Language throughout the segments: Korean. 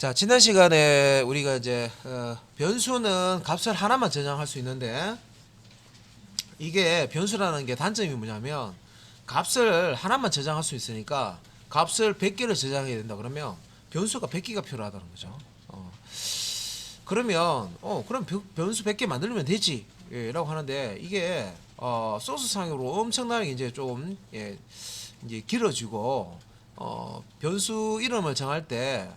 자, 지난 시간에 우리가 이제 변수는 값을 하나만 저장할 수 있는데, 이게 변수라는 게 단점이 뭐냐면 값을 하나만 저장할 수 있으니까 값을 100개를 저장해야 된다 그러면 변수가 100개가 필요하다는 거죠. 그러면 그럼 변수 100개 만들면 되지, 라고 하는데, 이게 소스상으로 엄청나게 이제 좀 이제 길어지고, 변수 이름을 정할 때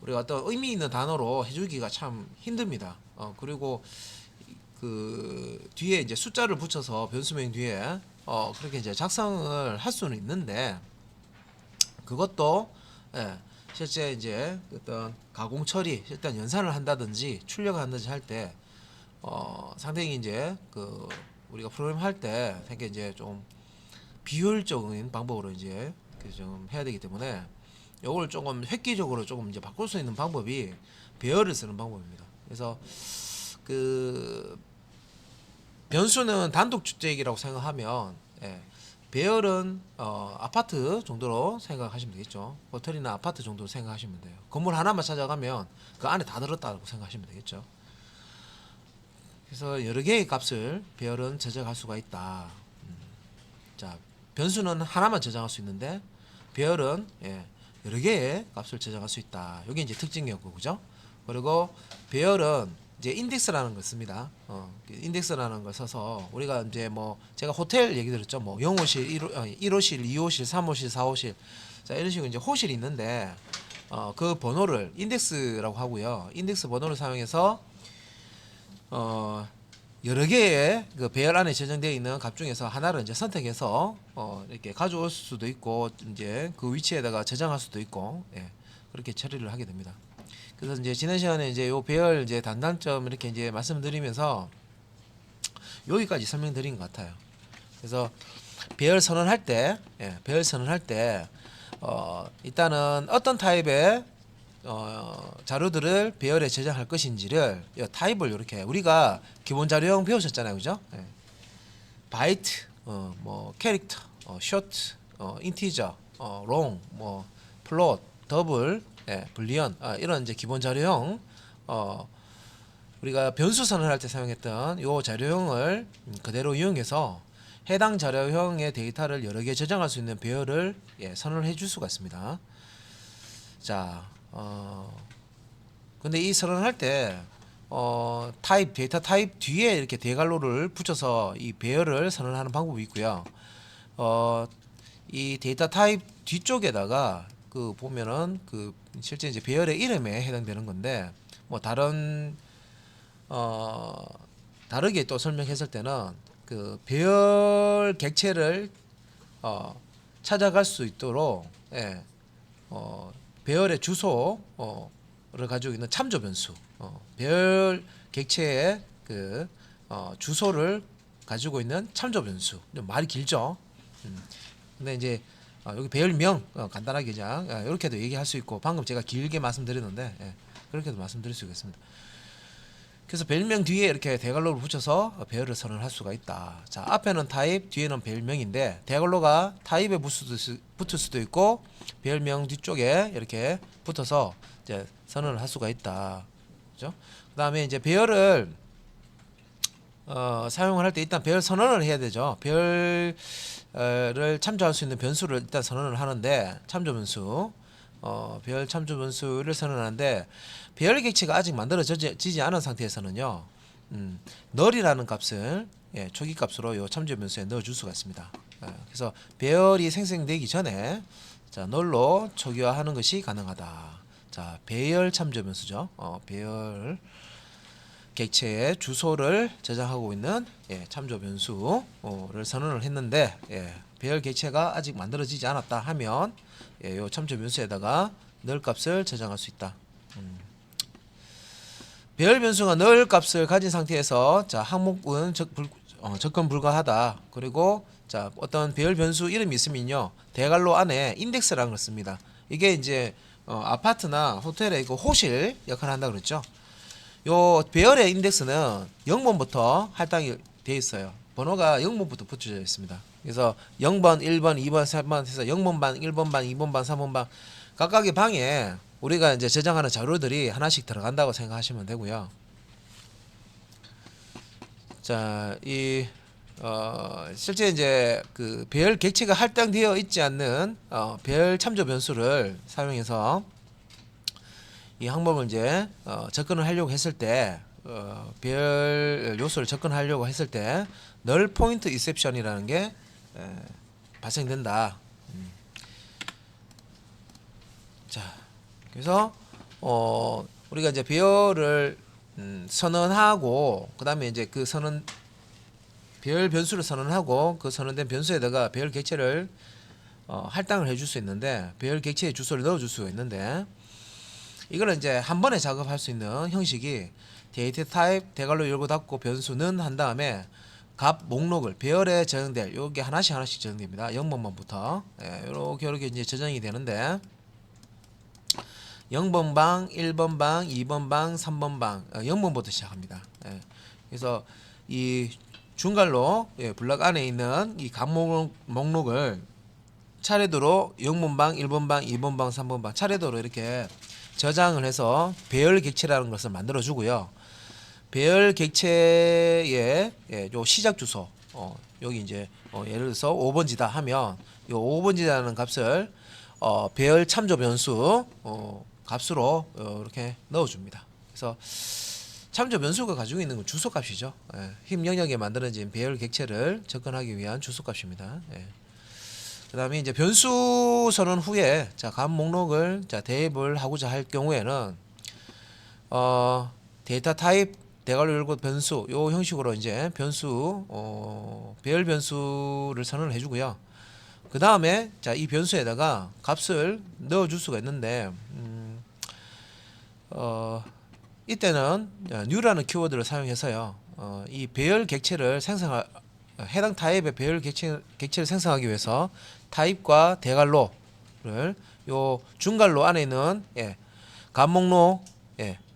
우리가 어떤 의미 있는 단어로 해주기가 참 힘듭니다. 그리고 그 뒤에 이제 숫자를 붙여서 변수명 뒤에 그렇게 이제 작성을 할 수는 있는데, 그것도 실제 이제 어떤 가공 처리, 일단 연산을 한다든지 출력을 한다든지 할 때 상당히 이제 그 우리가 프로그램 할 때 되게 이제 좀 비효율적인 방법으로 이제 좀 해야 되기 때문에, 이걸 조금 획기적으로 조금 이제 바꿀 수 있는 방법이 배열을 쓰는 방법입니다. 그래서 그 변수는 단독 주택이라고 생각하면, 배열은 아파트 정도로 생각하시면 되겠죠. 호텔이나 아파트 정도로 생각하시면 돼요. 건물 하나만 찾아가면 그 안에 다 들었다고 생각하시면 되겠죠. 그래서 여러 개의 값을 배열은 저장할 수가 있다. 자, 변수는 하나만 저장할 수 있는데 배열은 여러 개의 값을 저장할 수 있다. 이게 이제 특징이었고, 그죠? 그리고 배열은 이제 인덱스라는 걸 씁니다. 인덱스라는 걸 써서 우리가 이제 뭐 제가 호텔 얘기 들었죠. 뭐 0호실, 1호실, 2호실, 3호실, 4호실. 자, 이런 식으로 이제 호실이 있는데 그 번호를 인덱스라고 하고요. 인덱스 번호를 사용해서 여러 개의 그 배열 안에 저장되어 있는 값 중에서 하나를 이제 선택해서 이렇게 가져올 수도 있고, 이제 그 위치에다가 저장할 수도 있고, 그렇게 처리를 하게 됩니다. 그래서 이제 지난 시간에 이제 요 배열 이제 단단점 이렇게 이제 말씀드리면서 여기까지 설명드린 것 같아요. 그래서 배열 선언할 때, 배열 선언할 때 일단은 어떤 타입의 자료들을 배열에 저장할 것인지를 타입을 이렇게 우리가 기본 자료형 배우셨잖아요, 그죠? 바이트, 뭐 캐릭터, 쇼트, 인티저, 롱, 뭐 플롯, 더블, 불리언, 이런 이제 기본 자료형 우리가 변수 선언할 때 사용했던 요 자료형을 그대로 이용해서 해당 자료형의 데이터를 여러 개 저장할 수 있는 배열을 선언을 해줄 수가 있습니다. 자, 근데 이 선언할 때 타입, 데이터 타입 뒤에 이렇게 대괄호를 붙여서 이 배열을 선언하는 방법이 있고요. 이 데이터 타입 뒤쪽에다가 그 보면은 그 실제 이제 배열의 이름에 해당되는 건데, 뭐 다른 다르게 또 설명했을 때는 그 배열 객체를 찾아갈 수 있도록 배열의 주소를 가지고 있는 참조 변수, 배열 객체의 그 주소를 가지고 있는 참조 변수. 좀 말이 길죠. 근데 이제 여기 배열명 간단하게 그냥 이렇게도 얘기할 수 있고, 방금 제가 길게 말씀드렸는데 그렇게도 말씀드릴 수 있겠습니다. 그래서 배열명 뒤에 이렇게 대괄호를 붙여서 배열을 선언할 수가 있다. 자, 앞에는 타입, 뒤에는 배열명인데 대괄호가 타입에 붙을 수도 있고 배열명 뒤쪽에 이렇게 붙어서 이제 선언을 할 수가 있다. 그죠? 그다음에 이제 배열을 사용을 할 때 일단 배열 선언을 해야 되죠. 배열을 참조할 수 있는 변수를 일단 선언을 하는데, 참조 변수, 배열 참조 변수를 선언하는데, 배열 객체가 아직 만들어지지 않은 상태에서는요, null이라는 값을 초기 값으로 요 참조 변수에 넣어줄 수가 있습니다. 그래서 배열이 생성되기 전에 자, null로 초기화하는 것이 가능하다. 자, 배열 참조 변수죠. 배열 객체의 주소를 저장하고 있는 참조 변수를 선언을 했는데, 배열 객체가 아직 만들어지지 않았다 하면 요 참조 변수에다가 null 값을 저장할 수 있다. 배열 변수가 null 값을 가진 상태에서 자, 항목은 접근 불가하다. 그리고 자, 어떤 배열 변수 이름이 있으면요, 대괄호 안에 인덱스라는 걸 씁니다. 이게 이제 아파트나 호텔의 그 호실 역할을 한다 그랬죠. 요 배열의 인덱스는 0번부터 할당이 되어 있어요. 번호가 0번부터 붙여져 있습니다. 그래서 0번, 1번, 2번, 3번 해서 0번 방, 1번 방, 2번 방, 3번 방 각각의 방에 우리가 이제 저장하는 자료들이 하나씩 들어간다고 생각하시면 되고요. 자, 실제 이제 그 배열 객체가 할당되어 있지 않는 배열 참조 변수를 사용해서 이 항목을 이제 접근을 하려고 했을 때 배열 요소를 접근하려고 했을 때 널 포인트 익셉션이라는 게 발생된다. 자, 그래서 우리가 이제 배열을 선언하고 그다음에 이제 그 선언 배열 변수를 선언하고 그 선언된 변수에다가 배열 객체를 할당을 해줄 수 있는데 배열 객체의 주소를 넣어줄 수가 있는데 이거는 이제 한 번에 작업할 수 있는 형식이 데이터 타입 대괄호 열고 닫고 변수는 한 다음에 값 목록을 배열에 저장될 요게 하나씩 저장됩니다. 0번부터 이렇게 이제 저장이 되는데 0번 방, 1번 방, 2번 방, 3번 방 0번부터 시작합니다. 그래서 이 중괄로 블럭 안에 있는 이 값 목록을 차례대로 0번 방, 1번 방, 2번 방, 3번 방 차례대로 이렇게 저장을 해서 배열 객체라는 것을 만들어 주고요. 배열 객체의 요 시작 주소 여기 이제 예를 들어서 5번지다 하면 요 5번지라는 값을 배열 참조 변수 값으로 이렇게 넣어줍니다. 그래서 참조 변수가 가지고 있는 건 주소값이죠. 힘 영역에 만들어진 배열 객체를 접근하기 위한 주소값입니다. 그 다음에 이제 변수 선언 후에 값 목록을 대입을 하고자 할 경우에는 데이터 타입 대괄호 열고 변수 요 형식으로 이제 변수 배열 변수를 선언을 해주고요. 그 다음에 이 변수에다가 값을 넣어줄 수가 있는데 이때는 new라는 키워드를 사용해서요. 이 배열 객체를 해당 타입의 배열 객체를 생성하기 위해서 타입과 대괄호를 요 중괄로 안에 있는 값 목록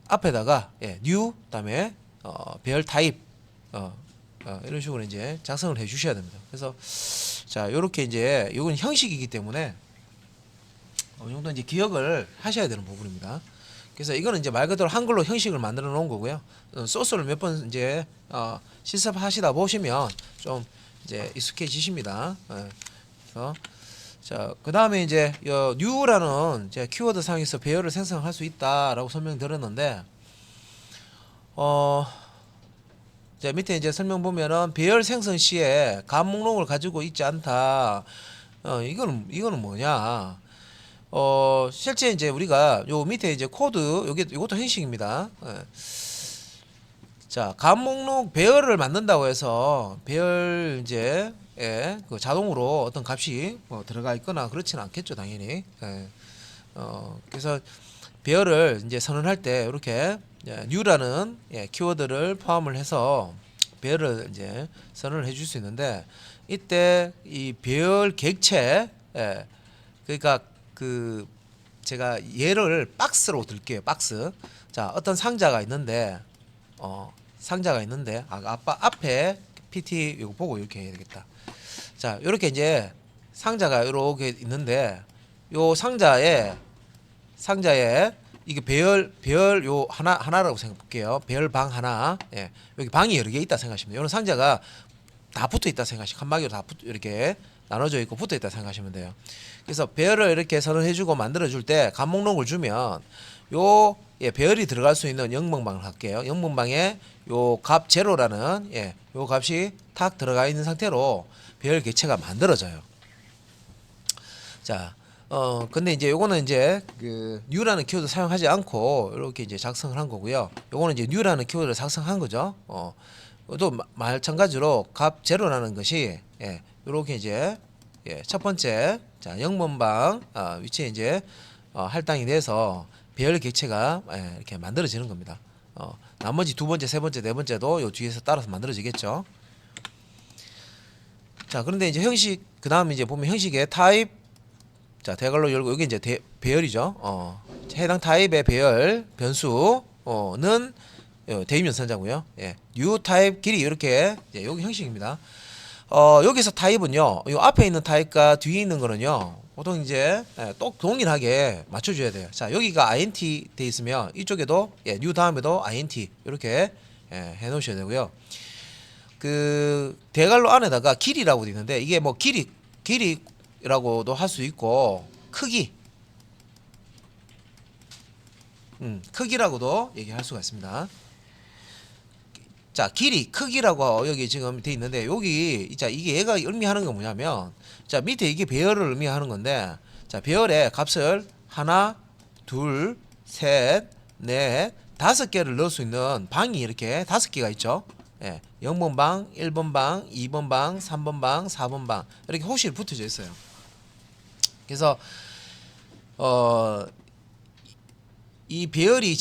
앞에다가 new 그다음에 배열 타입 이런 식으로 이제 작성을 해 주셔야 됩니다. 그래서 자, 요렇게 이제 이건 형식이기 때문에 어느 정도 이제 기억을 하셔야 되는 부분입니다. 그래서 이거는 이제 말 그대로 한글로 형식을 만들어 놓은 거고요. 소스를 몇 번 이제 실습하시다 보시면 좀 이제 익숙해지십니다. 그래서 자, 그 다음에 이제 new라는 키워드 사용해서 배열을 생성할 수 있다라고 설명드렸는데 자, 밑에 이제 설명 보면은 배열 생성 시에 값 목록을 가지고 있지 않다. 이거는 뭐냐? 실제 이제 우리가 요 밑에 이제 코드 요것도 형식입니다. 자, 값 목록 배열을 만든다고 해서 배열 이제 그 자동으로 어떤 값이 들어가 있거나 그렇지는 않겠죠, 당연히. 그래서 배열을 이제 선언할 때 이렇게 new라는 키워드를 포함을 해서 배열을 이제 선언을 해줄 수 있는데 이때 이 배열 객체 그러니까 그 제가 예를 박스로 들게요. 박스. 자, 어떤 상자가 있는데 앞에 PT 이거 보고 이렇게 해야 되겠다. 자, 이렇게 이제 상자가 이렇게 있는데 요 상자에 이게 배열 요 하나라고 생각해 볼게요. 배열 방 하나. 여기 방이 여러 개 있다 생각하시면 돼요. 이런 상자가 다 붙어 있다 생각하시면 한 바퀴로 다 이렇게 나눠져 있고 붙어 있다 생각하시면 돼요. 그래서 배열을 이렇게 선언해 주고 만들어 줄 때 값 목록을 주면 요 배열이 들어갈 수 있는 영문방을 할게요. 영문방에 요 값 제로라는 요 값이 탁 들어가 있는 상태로 배열 객체가 만들어져요. 자, 근데 이제 요거는 이제 그 new라는 키워드 사용하지 않고 이렇게 이제 작성을 한 거고요. 요거는 이제 new라는 키워드를 작성한 거죠. 또 마찬가지로 값 제로라는 것이 요렇게 이제 첫 번째 자, 영문방 위치에 이제 할당이 돼서 배열 객체가 이렇게 만들어지는 겁니다. 나머지 두 번째, 세 번째, 네 번째도 요 뒤에서 따라서 만들어지겠죠. 자, 그런데 이제 형식 그 다음에 이제 보면 형식의 타입 자, 대괄호 열고 여기 이제 배열이죠. 해당 타입의 배열 변수는 대입 연산자고요. new 타입 길이 이렇게 여기 형식입니다. 여기서 타입은요. 요 앞에 있는 타입과 뒤에 있는 거는요. 보통 이제 똑 동일하게 맞춰줘야 돼요. 자, 여기가 int 돼 있으면 이쪽에도 new 다음에도 int 이렇게 해놓으셔야 되고요. 그 대괄호 안에다가 길이라고 돼 있는데 이게 뭐 길이라고도 할 수 있고 크기라고도 얘기할 수가 있습니다. 자, 길이 크기라고 여기 지금 돼 있는데 여기 자 이게 얘가 의미하는 건 뭐냐면 자 밑에 이게 배열을 의미하는 건데 자 배열의 값을 하나 둘 셋 넷 다섯 개를 넣을 수 있는 방이 이렇게 다섯 개가 있죠. 0번 방, 1번 방, 2번 방, 3번 방, 4번 방 이렇게 호실이 붙어져 있어요. 그래서 이 배열이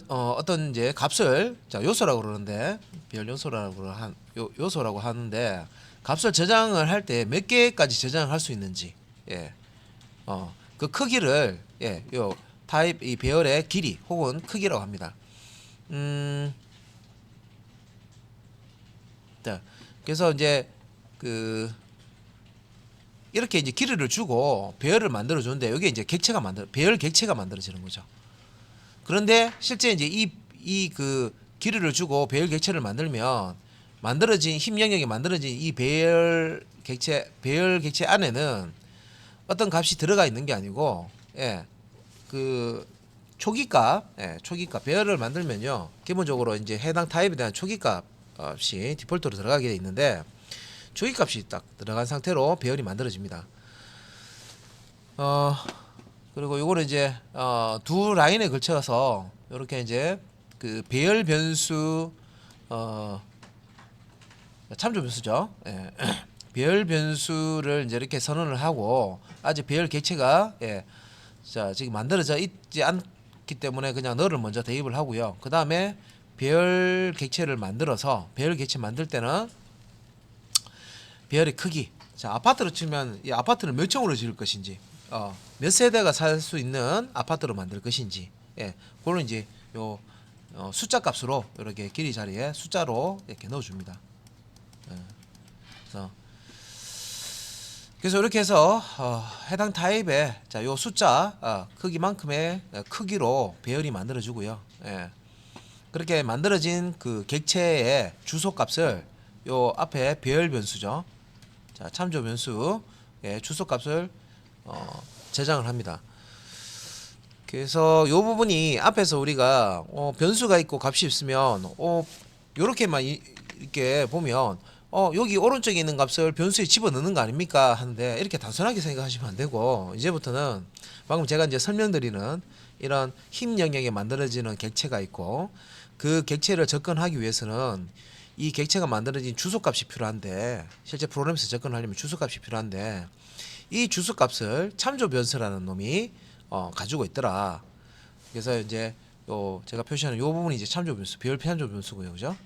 어떤 이제 값을 자 요소라고 그러는데 배열 요소라고 하는데 값을 저장을 할 때 몇 개까지 저장을 할 수 있는지 그 크기를 요 타입 이 배열의 길이 혹은 크기라고 합니다. 자, 그래서 이제 그 이렇게 이제 길이를 주고 배열을 만들어 주는데 여기 이제 배열 객체가 만들어지는 거죠. 그런데 실제 이제 이 그 길이를 주고 배열 객체를 만들면 만들어진 힘 영역에 만들어진 이 배열 객체 안에는 어떤 값이 들어가 있는 게 아니고 그 초기값 배열을 만들면요 기본적으로 이제 해당 타입에 대한 초기값이 디폴트로 들어가게 돼 있는데 초기값이 딱 들어간 상태로 배열이 만들어집니다. 그리고 요거는 이제 두 라인에 걸쳐서 이렇게 이제 그 배열 변수 참조 변수죠. 배열 변수를 이제 이렇게 선언을 하고 아직 배열 객체가 자 지금 만들어져 있지 않기 때문에 그냥 너를 먼저 대입을 하고요. 그 다음에 배열 객체를 만들어서 배열 객체 만들 때는 배열의 크기. 자 아파트로 치면 이 아파트를 몇 층으로 지을 것인지, 몇 세대가 살 수 있는 아파트로 만들 것인지, 그걸 이제 요 숫자 값으로 이렇게 길이 자리에 숫자로 이렇게 넣어줍니다. 그래서 이렇게 해서 해당 타입의 자 요 숫자 크기만큼의 크기로 배열이 만들어지고요. 그렇게 만들어진 그 객체의 주소 값을 요 앞에 배열 변수죠. 자 참조 변수 주소 값을 저장을 합니다. 그래서 요 부분이 앞에서 우리가 변수가 있고 값이 있으면 요렇게만 이렇게 보면 여기 오른쪽에 있는 값을 변수에 집어넣는 거 아닙니까 하는데 이렇게 단순하게 생각하시면 안 되고 이제부터는 방금 제가 이제 설명드리는 이런 힘 영역에 만들어지는 객체가 있고 그 객체를 접근하기 위해서는 이 객체가 만들어진 주소값이 필요한데 실제 프로그램에서 접근하려면 주소값이 필요한데 이 주소값을 참조 변수라는 놈이 가지고 있더라. 그래서 이제 제가 표시하는 요 부분이 이제 참조 변수, 배열 참조 변수고요, 그죠?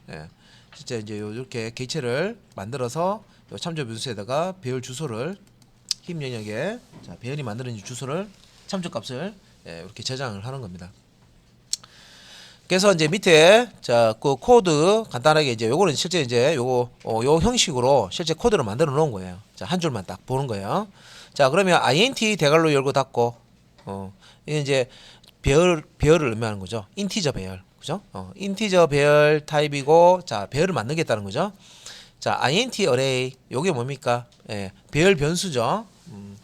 실제 이제 이렇게 객체를 만들어서 요 참조 변수에다가 배열 주소를 힘 영역에 자 배열이 만들어진 주소를 참조값을 이렇게 저장을 하는 겁니다. 그래서 이제 밑에 자 그 코드 간단하게 이제 요거는 실제 이제 요 형식으로 실제 코드를 만들어 놓은 거예요. 자 한 줄만 딱 보는 거예요. 자 그러면 int 대괄호 열고 닫고 이게 이제 배열을 의미하는 거죠. 인티저 배열. 그죠? 인티저 배열 타입이고 자 배열을 만들겠다는 거죠. 자 int array 요게 뭡니까? 배열 변수죠.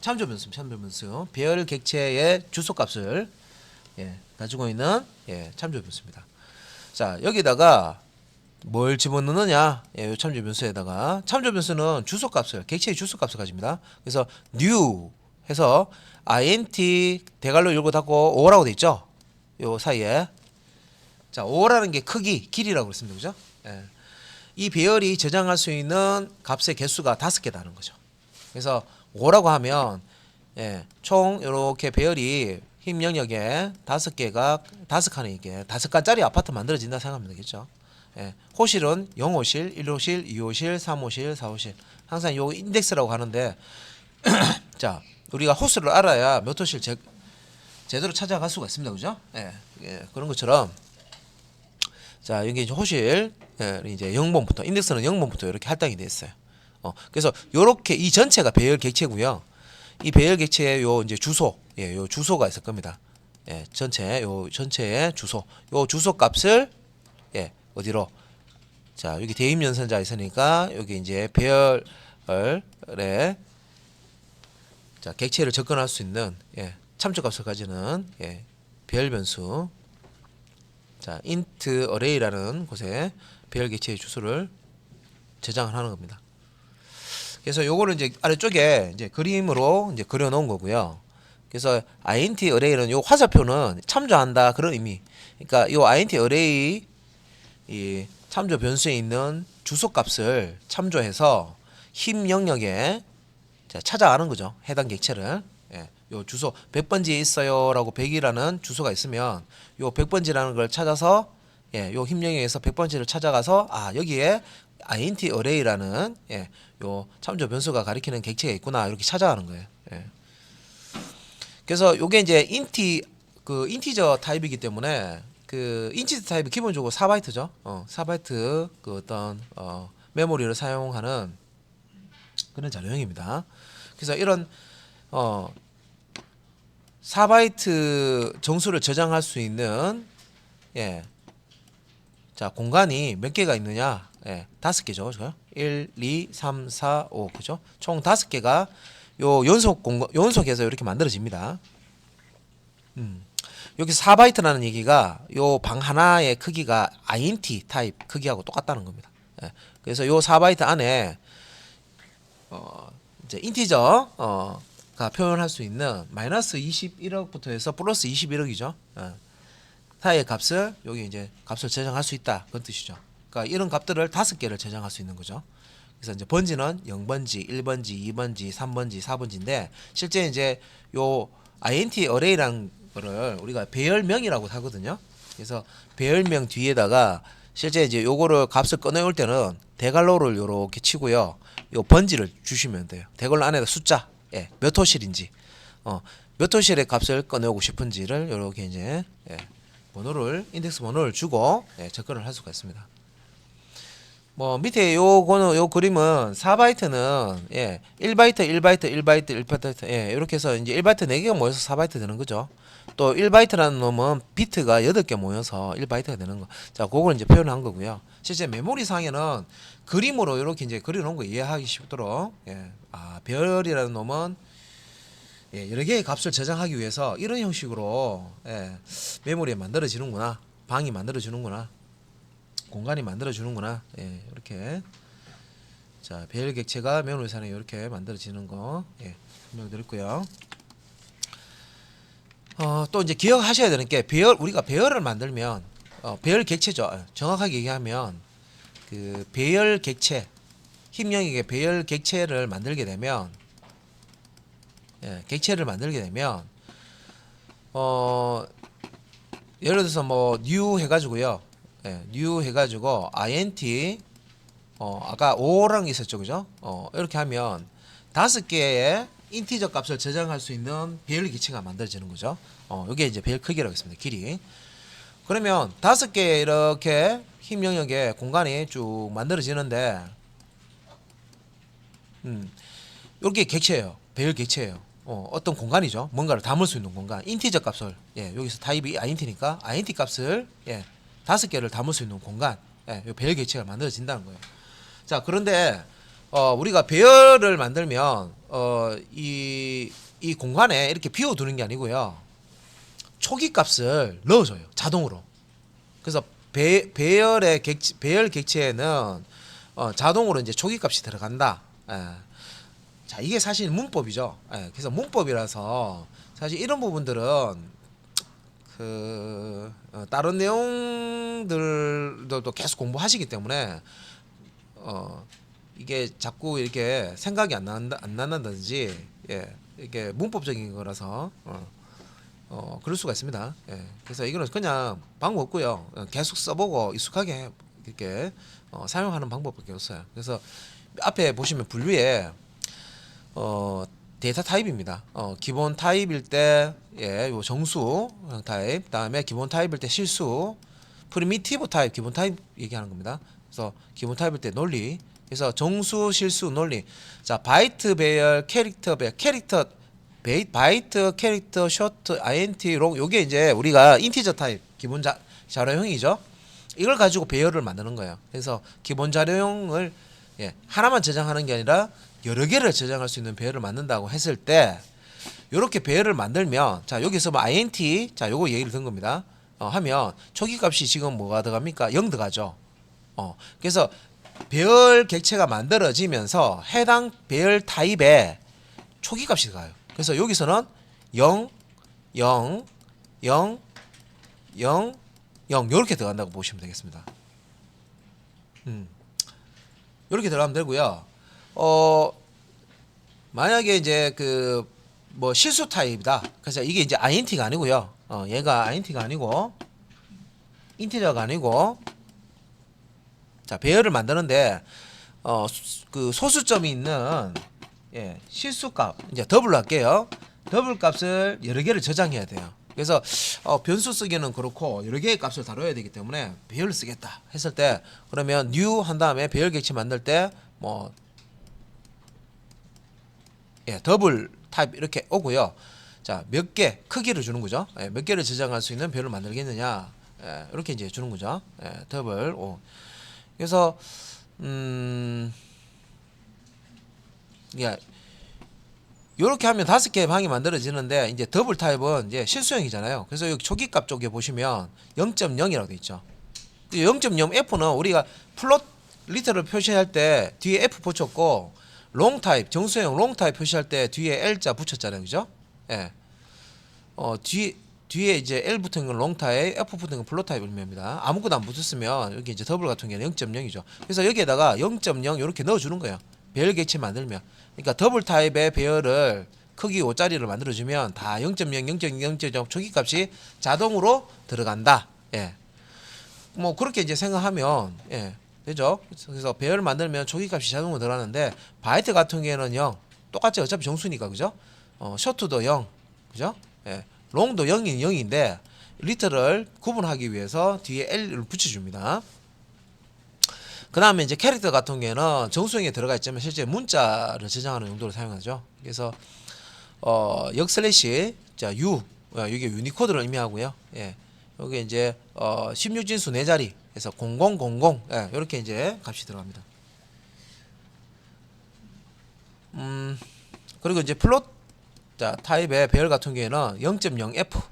참조 변수. 배열 객체의 주소 값을 가지고 있는 참조 변수입니다. 자 여기다가 뭘 집어넣느냐? 요 참조 변수에다가 참조 변수는 주소 값을 객체의 주소 값을 가집니다. 그래서 new 해서 int 대괄호 열고 닫고 5라고 돼 있죠. 요 사이에 자 5라는 게 크기 길이라고 그랬습니다. 그죠? 이 배열이 저장할 수 있는 값의 개수가 5개다는 거죠. 그래서 5라고 하면 총 이렇게 배열이 힘 영역에 5칸에 이게 5칸짜리 아파트 만들어진다 생각하면 되겠죠. 호실은 0호실, 1호실, 2호실, 3호실, 4호실 항상 요 인덱스라고 하는데 자 우리가 호수를 알아야 몇 호실 제대로 찾아갈 수가 있습니다. 그죠? 그런 것처럼 자 여기 이제 호실 이제 0번부터 인덱스는 0번부터 이렇게 할당이 되어 있어요. 그래서 요렇게 이 전체가 배열 객체고요. 이 배열 객체의 요 이제 주소, 예, 요 주소가 있을 겁니다. 예, 요 전체의 주소, 요 주소 값을 예, 어디로? 자, 여기 대입 연산자 있으니까 여기 이제 배열에 자, 객체를 접근할 수 있는 예, 참조 값을 가지는 예, 배열 변수. 자, int array라는 곳에 배열 객체의 주소를 저장을 하는 겁니다. 그래서 요거를 이제 아래쪽에 이제 그림으로 이제 그려 놓은 거고요. 그래서 int array는 요 화살표는 참조한다 그런 의미. 그러니까 요 int array 이 참조 변수에 있는 주소 값을 참조해서 힘 영역에 찾아가는 거죠. 해당 객체를. 예, 요 주소 100번지에 있어요라고 100이라는 주소가 있으면 요 100번지라는 걸 찾아서 예, 요 힘 영역에서 100번지를 찾아가서 아, 여기에 int array라는 예, 요 참조 변수가 가리키는 객체가 있구나 이렇게 찾아가는 거예요. 예. 그래서 요게 이제 인티저 타입이기 때문에 그 인티저 타입이 기본적으로 4바이트죠. 4바이트 그 어떤 메모리를 사용하는 그런 자료형입니다. 그래서 이런 4바이트 정수를 저장할 수 있는 예. 자, 공간이 몇 개가 있느냐? 예, 5개죠. 그죠? 1, 2, 3, 4, 5. 그죠? 총 5개가 요 연속해서 이렇게 만들어집니다. 여기 4바이트라는 얘기가 요 방 하나의 크기가 int 타입 크기하고 똑같다는 겁니다. 예, 그래서 요 4바이트 안에 이제 인티저가 표현할 수 있는 마이너스 21억부터 해서 플러스 21억이죠. 사이의 값을 여기 이제 값을 저장할 수 있다 그런 뜻이죠. 그러니까 이런 값들을 5개를 저장할 수 있는 거죠. 그래서 이제 번지는 0번지, 1번지, 2번지, 3번지, 4번지인데 실제 이제 요 int array라는 거를 우리가 배열명이라고 하거든요. 그래서 배열명 뒤에다가 실제 이제 요거를 값을 꺼내올 때는 대괄호를 요렇게 치고요. 요 번지를 주시면 돼요. 대괄호 안에다 숫자, 예, 몇 호실인지, 몇 호실의 값을 꺼내오고 싶은지를 요렇게 이제 예, 인덱스 번호를 주고 예, 접근을 할 수가 있습니다. 뭐 밑에 요 그림은 4바이트는 예, 1바이트, 1바이트, 1바이트, 1바이트 예, 이렇게 해서 이제 1바이트 4개가 모여서 4바이트 되는 거죠. 또 1바이트라는 놈은 비트가 8개 모여서 1바이트가 되는 거. 자, 그걸 이제 표현한 거고요. 실제 메모리 상에는 그림으로 이렇게 이제 그려 놓은 거 이해하기 쉽도록 예. 아, 별이라는 놈은 예, 여러 개의 값을 저장하기 위해서 이런 형식으로 예, 메모리에 만들어지는구나. 방이 만들어지는구나. 공간이 만들어주는구나. 예, 이렇게. 자, 배열 객체가 메모리상에 이렇게 만들어지는 거. 예, 설명드렸고요. 또 이제 기억하셔야 되는 게 우리가 배열을 만들면 배열 객체죠. 정확하게 얘기하면 그 배열 객체 힘 영역의 배열 객체를 만들게 되면 예, 객체를 만들게 되면 예를 들어서 뭐 new 해가지고요. 예, new 해가지고 int 아까 5랑 있었죠, 그죠? 이렇게 하면 5개의 인티저 값을 저장할 수 있는 배열 객체가 만들어지는 거죠. 이게 이제 배열 크기라고 했습니다. 길이. 그러면 5개 이렇게 힘 영역에 공간이 쭉 만들어지는데, 이게 객체예요. 배열 객체예요. 어떤 공간이죠. 뭔가를 담을 수 있는 공간. 인티저 값을 예, 여기서 타입이 int니까 int 값을 예, 5개를 담을 수 있는 공간. 예, 이 배열 객체가 만들어진다는 거예요. 자, 그런데 우리가 배열을 만들면 이 공간에 이렇게 비워두는 게 아니고요. 초기 값을 넣어줘요. 자동으로. 그래서 배열 객체에는 자동으로 이제 초기 값이 들어간다. 예. 자, 이게 사실 문법이죠. 예. 그래서 문법이라서 사실 이런 부분들은 다른 내용들도 계속 공부하시기 때문에 이게 자꾸 이렇게 생각이 안 난다든지 예, 이게 문법적인 거라서 그럴 수가 있습니다. 예, 그래서 이거는 그냥 방법 없고요. 계속 써보고 익숙하게 이렇게 사용하는 방법밖에 없어요. 그래서 앞에 보시면 분류에 데이터 타입입니다. 기본 타입일 때 예, 요 정수 타입, 다음에 기본 타입일 때 실수, 프리미티브 타입, 기본 타입 얘기하는 겁니다. 그래서 기본 타입일 때 논리. 그래서 정수, 실수, 논리. 자, 바이트 배열, 캐릭터 배열. 캐릭터 바이트, 캐릭터, 쇼트, int, 롱 요게 이제 우리가 인티저 타입 기본 자료형이죠. 이걸 가지고 배열을 만드는 거예요. 그래서 기본 자료형을 하나만 저장하는 게 아니라 여러 개를 저장할 수 있는 배열을 만든다고 했을 때 요렇게 배열을 만들면 자 여기서 뭐 int 자 요거 얘기를 든 겁니다. 하면 초기 값이 지금 뭐가 들어갑니까? 0 들어가죠. 그래서 배열 객체가 만들어지면서 해당 배열 타입에 초기 값이 들어가요. 그래서 여기서는 0, 0, 0, 0, 0 요렇게 들어간다고 보시면 되겠습니다. 요렇게 들어가면 되고요. 만약에 이제 그 뭐 실수 타입이다. 그래서 이게 이제 int가 아니고요. 얘가 int가 아니고 인티저가 아니고 자 배열을 만드는데 그 소수점이 있는 실수값 이제 더블로 할게요. 더블 값을 여러 개를 저장해야 돼요. 그래서 변수 쓰기는 그렇고 여러 개의 값을 다뤄야 되기 때문에 배열을 쓰겠다 했을 때 그러면 new 한 다음에 배열 객체 만들 때 뭐 더블 타입 이렇게 오고요. 자 몇 개 크기를 주는 거죠. 몇 개를 저장할 수 있는 배열을 만들겠느냐 이렇게 이제 주는 거죠. 더블 오. 그래서 요렇게 하면 5개의 방이 만들어지는데 이제 더블 타입은 이제 실수형이잖아요. 그래서 여기 초기값 쪽에 보시면 0.0이라고 돼 있죠. 0.0F는 우리가 플롯 리터를 표시할 때 뒤에 F 붙였고 롱 타입 정수형 롱 타입 표시할 때 뒤에 L자 붙였잖아요. 그죠? 예. 뒤에 이제 L 붙은 건 롱 타입, F 붙은 건 플롯 타입 의미입니다. 아무것도 안 붙었으면 여기 이제 더블 같은 경우는 0.0이죠. 그래서 여기에다가 0.0 이렇게 넣어주는 거예요. 배열 객체 만들면. 그러니까 더블 타입의 배열을 크기 5짜리를 만들어주면 다 0.0, 0.0, 0.0 초기값이 자동으로 들어간다. 예. 뭐 그렇게 이제 생각하면 되죠. 그래서 배열을 만들면 초기값이 자동으로 들어가는데 바이트 같은 경우에는 0. 똑같이 어차피 정수니까 그죠? 쇼트도 0. 그죠? 롱도 0이 0인데 리터를 구분하기 위해서 뒤에 L을 붙여줍니다. 그 다음에 이제 캐릭터 같은 경우에는 정수형에 들어가 있지만 실제 문자를 저장하는 용도로 사용하죠. 그래서 역슬래시 자 U 이게 유니코드를 의미하고요. 여기 이제 16진수 4자리 그래서 0000 이렇게 이제 값이 들어갑니다. 그리고 이제 플롯 자 타입의 배열 같은 경우에는 0.0F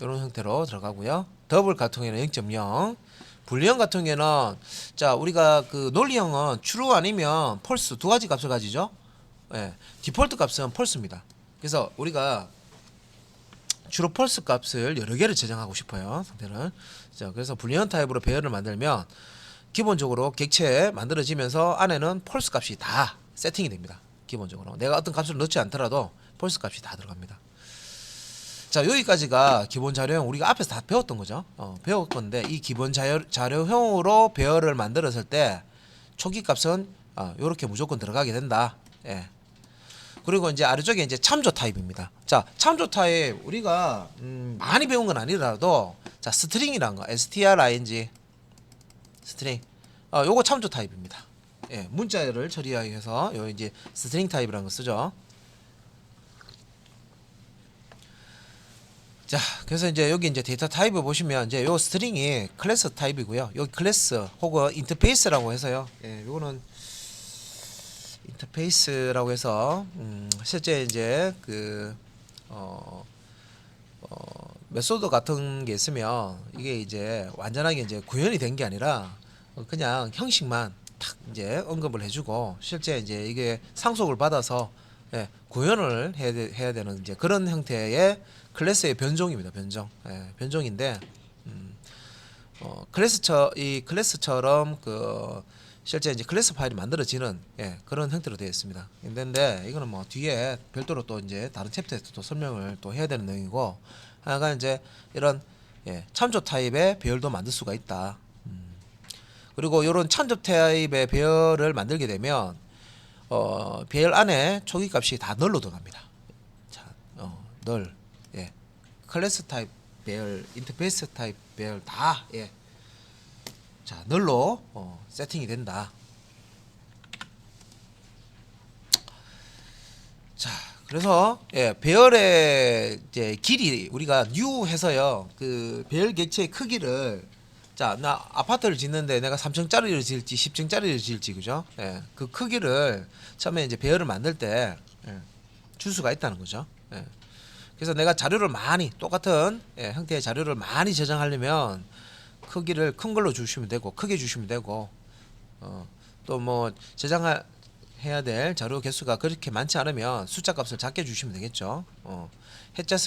이런 형태로 들어가고요. 더블 같은 경우에는 0.0 불리형 같은 경우에는 자 우리가 그 논리형은 true 아니면 false 두 가지 값을 가지죠. 디폴트 값은 false입니다. 그래서 우리가 주로 false 값을 여러 개를 저장하고 싶어요. 상태는 자 그래서 불리형 타입으로 배열을 만들면 기본적으로 객체 만들어지면서 안에는 false 값이 다 세팅이 됩니다. 기본적으로 내가 어떤 값을 넣지 않더라도 false 값이 다 들어갑니다. 자 여기까지가 기본 자료형 우리가 앞에서 다 배웠던 거죠. 배웠 건데 이 기본 자료형으로 배열을 만들었을 때 초기 값은 요렇게 무조건 들어가게 된다. 그리고 이제 아래쪽에 이제 참조 타입입니다. 자 참조 타입 우리가 많이 배운 건 아니라도 자 스트링이라는 거 string 스트링 요거 참조 타입입니다. 문자를 처리하기 위해서 요 이제 스트링 타입이라는 거 쓰죠. 자, 그래서 이제 여기 이제 데이터 타입을 보시면 이제 요 스트링이 클래스 타입이고요. 여기 클래스 혹은 인터페이스라고 해서요. 요거는 인터페이스라고 해서 실제 이제 그 메소드 같은 게 있으면 이게 이제 완전하게 이제 구현이 된 게 아니라 그냥 형식만 탁 이제 언급을 해주고 실제 이제 이게 상속을 받아서 구현을 해야 되는 이제 그런 형태의 클래스의 변종입니다. 변종인데 이 클래스처럼 그 실제 이제 클래스 파일이 만들어지는 그런 형태로 되어 있습니다. 근데 이거는 뭐 뒤에 별도로 또 이제 다른 챕터에서 또 설명을 또 해야 되는 내용이고 하나가 이제 이런 참조 타입의 배열도 만들 수가 있다. 그리고 이런 참조 타입의 배열을 만들게 되면 배열 안에 초기 값이 다 널로 들어갑니다. 자, 널 클래스 타입 배열, 인터페이스 타입 배열 다 자 널로 세팅이 된다. 자 그래서 배열의 이제 길이 우리가 뉴 해서요. 그 배열 객체의 크기를 자, 나 아파트를 짓는데 내가 3층짜리를 지을지 10층짜리를 지을지 그죠? 그 크기를 처음에 이제 배열을 만들 때 줄 수가 있다는 거죠. 그래서 내가 자료를 많이 똑같은 형태의 자료를 많이 저장하려면 크기를 큰 걸로 주시면 되고 크게 주시면 되고 또 뭐 저장해야 될 자료 개수가 그렇게 많지 않으면 숫자 값을 작게 주시면 되겠죠.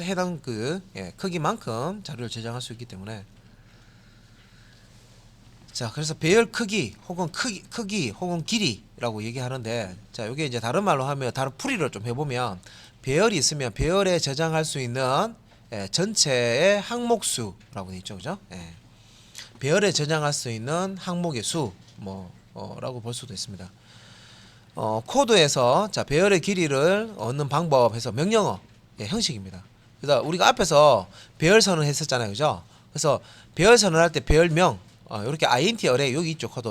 해당 그 크기만큼 자료를 저장할 수 있기 때문에 자, 그래서 배열 크기 혹은 크기 혹은 길이라고 얘기하는데 자, 요게 이제 다른 말로 하면 다른 풀이를 좀 해보면 배열이 있으면 배열에 저장할 수 있는 전체의 항목수라고 돼 있죠, 그죠? 배열에 저장할 수 있는 항목의 수 라고 볼 수도 있습니다. 코드에서 자, 배열의 길이를 얻는 방법에서 명령어 형식입니다. 그래서 우리가 앞에서 배열선을 했었잖아요, 그죠? 그래서 배열선을 할 때 배열명 이렇게 int 어레이 여기 있죠, 코드.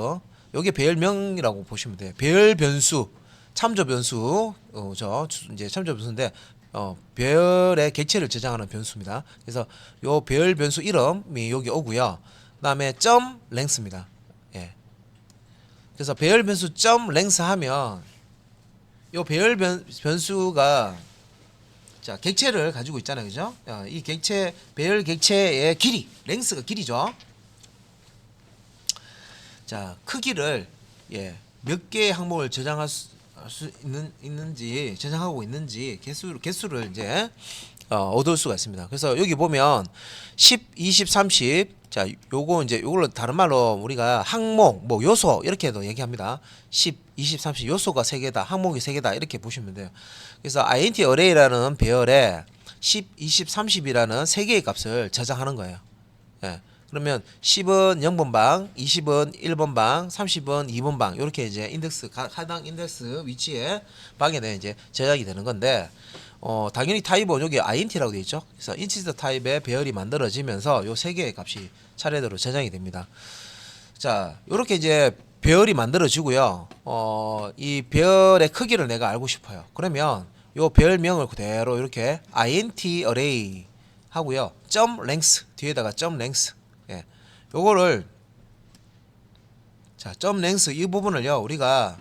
여기 배열명이라고 보시면 돼요. 배열 변수, 참조 변수, 이제 참조 변수인데 배열의 객체를 저장하는 변수입니다. 그래서 요 배열 변수 이름이 여기 오고요. 그다음에 점 랭스입니다. 그래서 배열 변수 점 랭스 하면 요 배열 변수가 자, 객체를 가지고 있잖아요, 그죠? 이 객체 배열 객체의 길이, 랭스가 길이죠. 자, 크기를 몇 개의 항목을 저장할 수 있는지 저장하고 있는지 개수를 이제 얻을 수가 있습니다. 그래서 여기 보면 10, 20, 30 자, 요거 이제 요걸로 다른 말로 우리가 항목, 뭐 요소 이렇게도 얘기합니다. 10, 20, 30 요소가 3개다. 항목이 3개다. 이렇게 보시면 돼요. 그래서 int array라는 배열에 10, 20, 30이라는 3개의 값을 저장하는 거예요. 그러면 10은 0번 방, 20은 1번 방, 30은 2번 방 이렇게 이제 인덱스 해당 인덱스 위치에 방에 이제 저장이 되는 건데 당연히 타입은 여기 int라고 되어 있죠. 그래서 인치스 타입의 배열이 만들어지면서 요 세 개의 값이 차례대로 저장이 됩니다. 자, 요렇게 이제 배열이 만들어지고요. 이 배열의 크기를 내가 알고 싶어요. 그러면 요 배열명을 그대로 이렇게 int array 하고요. 점 length 뒤에다가 점 length 요거를 자, 점 length 이 부분을요. 우리가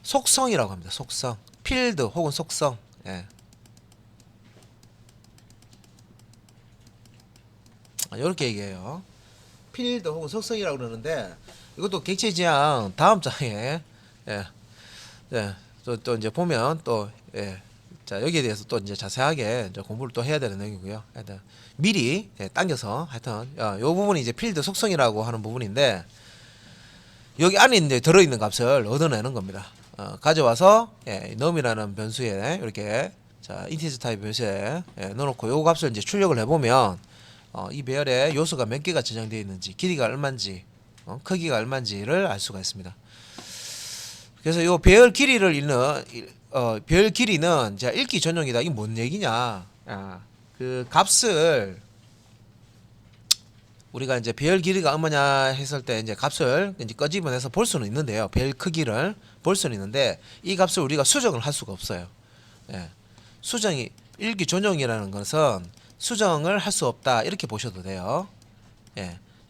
속성이라고 합니다. 속성. 필드 혹은 속성. 이렇게 얘기해요. 필드 혹은 속성이라고 그러는데 이것도 객체 지향 다음 장에 또 이제 보면 자, 여기에 대해서 또 이제 자세하게 이제 공부를 또 해야 되는 내용이고요. 하여튼 미리 당겨서 하여튼 요 부분이 이제 필드 속성이라고 하는 부분인데 여기 안에 이제 들어있는 값을 얻어내는 겁니다. 가져와서 num이라는 변수에 이렇게 자, 인티저 타입 변수에 넣어놓고 요 값을 이제 출력을 해보면 이 배열에 요소가 몇 개가 저장되어 있는지, 길이가 얼마인지, 크기가 얼마인지를 알 수가 있습니다. 그래서 요 배열 길이를 읽는 배열 길이는 자, 읽기 전용이다. 이게 뭔 얘기냐? 그 값을 우리가 이제 배열 길이가 얼마냐 했을 때 이제 값을 이제 꺼집어내서 볼 수는 있는데요. 배열 크기를 볼 수는 있는데 이 값을 우리가 수정을 할 수가 없어요. 수정이 읽기 전용이라는 것은 수정을 할 수 없다 이렇게 보셔도 돼요.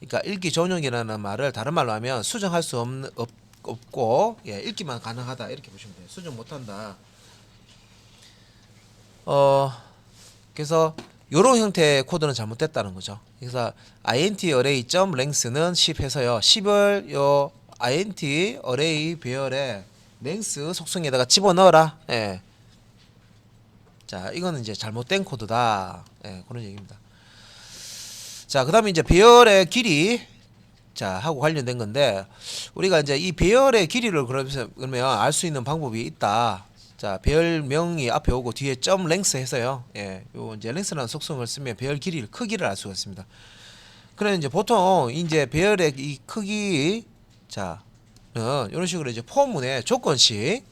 그러니까 읽기 전용이라는 말을 다른 말로 하면 수정할 수 없고 읽기만 가능하다 이렇게 보시면 돼요. 수정 못한다. 그래서 요런 형태의 코드는 잘못됐다는 거죠. 그래서 int array.length는 10 해서요. 10을 요 int array 배열의 length 속성에다가 집어넣어라. 자, 이거는 이제 잘못된 코드다. 그런 얘기입니다. 자, 그다음에 이제 배열의 길이 자 하고 관련된 건데 우리가 이제 이 배열의 길이를 그러면 알 수 있는 방법이 있다. 자, 배열명이 앞에 오고 뒤에 점 랭스 해서요. 요 이제 랭스라는 속성을 쓰면 배열 길이를 크기를 알 수가 있습니다. 그래 이제 보통 이제 배열의 이 크기 자는 이런 식으로 이제 포문에 조건식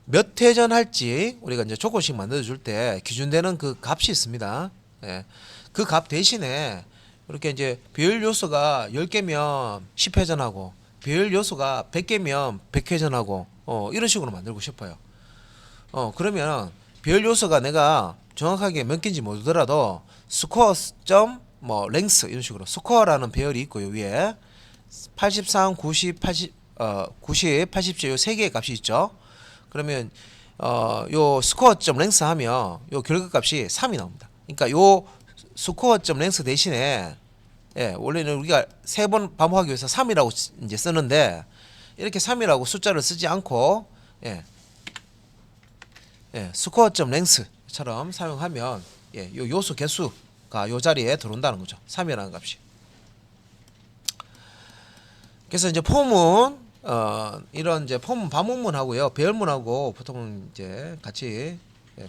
몇 회전할지 우리가 이제 조건식 만들어 줄 때 기준되는 그 값이 있습니다. 그 값 대신에 이렇게 이제 배열 요소가 10개면 10회전하고 배열 요소가 100개면 100회전하고 이런 식으로 만들고 싶어요. 그러면 배열 요소가 내가 정확하게 몇 개인지 모르더라도 스코어 점 뭐 랭스 이런 식으로 스코어라는 배열이 있고요. 위에 83, 90, 80 90, 87 요 세 개의 값이 있죠. 그러면 요 스코어 점 랭스 하면 요 결과값이 3이 나옵니다. 그러니까 요 스코어 점 랭스 대신에 원래는 우리가 세 번 반복하기 위해서 3이라고 이제 쓰는데 이렇게 3이라고 숫자를 쓰지 않고 스코어 점 랭스처럼 사용하면 요 요소 개수가 요 자리에 들어온다는 거죠. 3이라는 값이. 그래서 이제 폼은 이런 이제 폼 반복문하고요 배열문하고 보통 이제 같이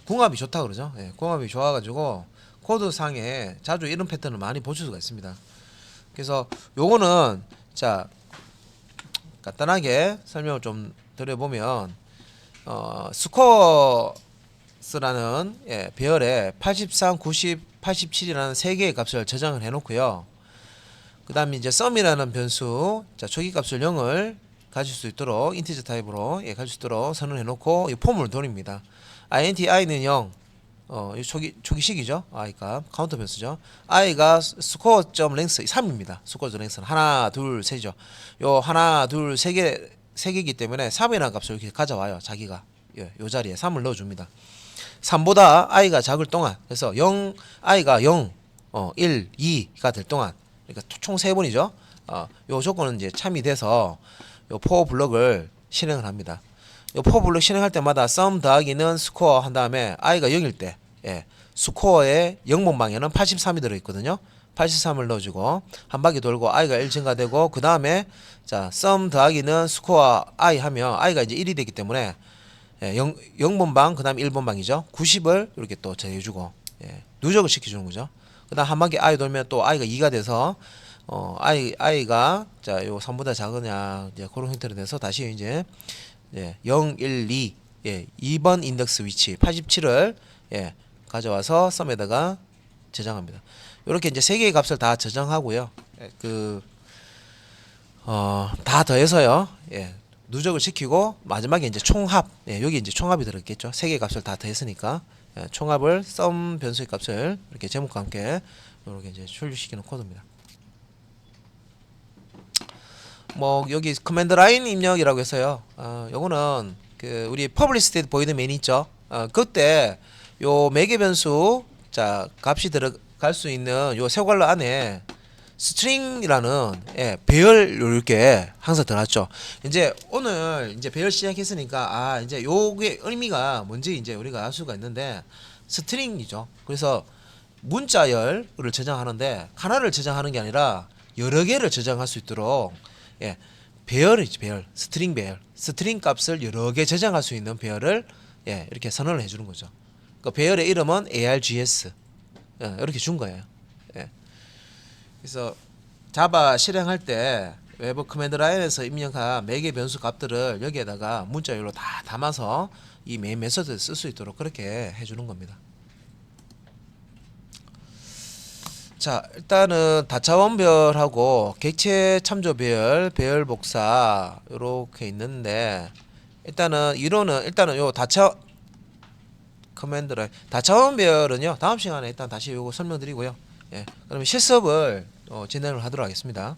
궁합이 좋다 그러죠. 궁합이 좋아가지고 코드상에 자주 이런 패턴을 많이 보실 수가 있습니다. 그래서 요거는 자 간단하게 설명을 좀 드려보면 스코어스라는 배열에 83, 90, 87이라는 세 개의 값을 저장을 해놓고요. 그 다음에 이제 썸이라는 변수, 자 초기값을 0을 가질 수 있도록 인티저 타입으로 가질 수 있도록 선언해 놓고 이 폼을 돌립니다. int i는 0, 이 초기식이죠. i 값 카운터 변수죠. i가 스코어 점 랭스 3입니다. 스코어 점 랭스는 하나, 둘, 셋이죠. 요 하나, 둘, 세 개이기 때문에 3이라는 값을 이렇게 가져와요. 자기가 요 자리에 3을 넣어줍니다. 3보다 i가 작을 동안, 그래서 0 i가 0, 1, 2가 될 동안. 그러니까 총 3번이죠. 요 조건은 이제 참이 돼서 요 for 블럭을 실행을 합니다. 요 for 블럭 실행할 때마다 sum 더하기는 스코어 한 다음에 i가 0일 때 스코어의 0번방에는 83이 들어있거든요. 83을 넣어주고 한 바퀴 돌고 i가 1 증가되고 그 다음에 자 sum 더하기는 스코어 i 하면 i가 이제 1이 되기 때문에 0번방 그 다음에 1번방이죠. 90을 이렇게 또 제해주고 누적을 시켜주는 거죠. 그 다음 한 바퀴 i 돌면 또 i가 2가 돼서 i가 자 요 3보다 작으냐 이제 그런 형태로 돼서 다시 이제 0, 1, 2 2번 인덱스 위치 87을 가져와서 썸에다가 저장합니다. 이렇게 이제 세 개의 값을 다 저장하고요. 다 더해서요. 누적을 시키고 마지막에 이제 총합 여기 이제 총합이 들어있겠죠. 세 개의 값을 다 더했으니까 총합을 썸 변수의 값을 이렇게 제목과 함께 이렇게 이제 출력시키는 코드입니다. 뭐 여기 커맨드 라인 입력이라고 해서요. 요거는 그 우리 퍼블리시 스테이트 보이드 메인 있죠. 그때 요 매개 변수 자 값이 들어갈 수 있는 요 세괄호 안에 스트링이라는 배열 이렇게 항상 들어갔죠. 이제 오늘 이제 배열 시작했으니까 이제 요게 의미가 뭔지 이제 우리가 알 수가 있는데 스트링이죠. 그래서 문자열을 저장하는데 하나를 저장하는 게 아니라 여러 개를 저장할 수 있도록 배열이지 배열 스트링 배열 스트링 값을 여러 개 저장할 수 있는 배열을 이렇게 선언을 해주는 거죠. 그 배열의 이름은 args 이렇게 준 거예요. 그래서 자바 실행할 때 외부 커맨드 라인에서 입력한 매개 변수 값들을 여기에다가 문자열로 다 담아서 이 메인 메서드에 쓸 수 있도록 그렇게 해주는 겁니다. 자 일단은 다차원별하고 객체 참조별, 배열 복사 이렇게 있는데 일단은 이론은 일단은 요 커맨드 라인 다차원별은요 다음 시간에 일단 다시 요거 설명드리고요. 그러면 실습을 진행을 하도록 하겠습니다.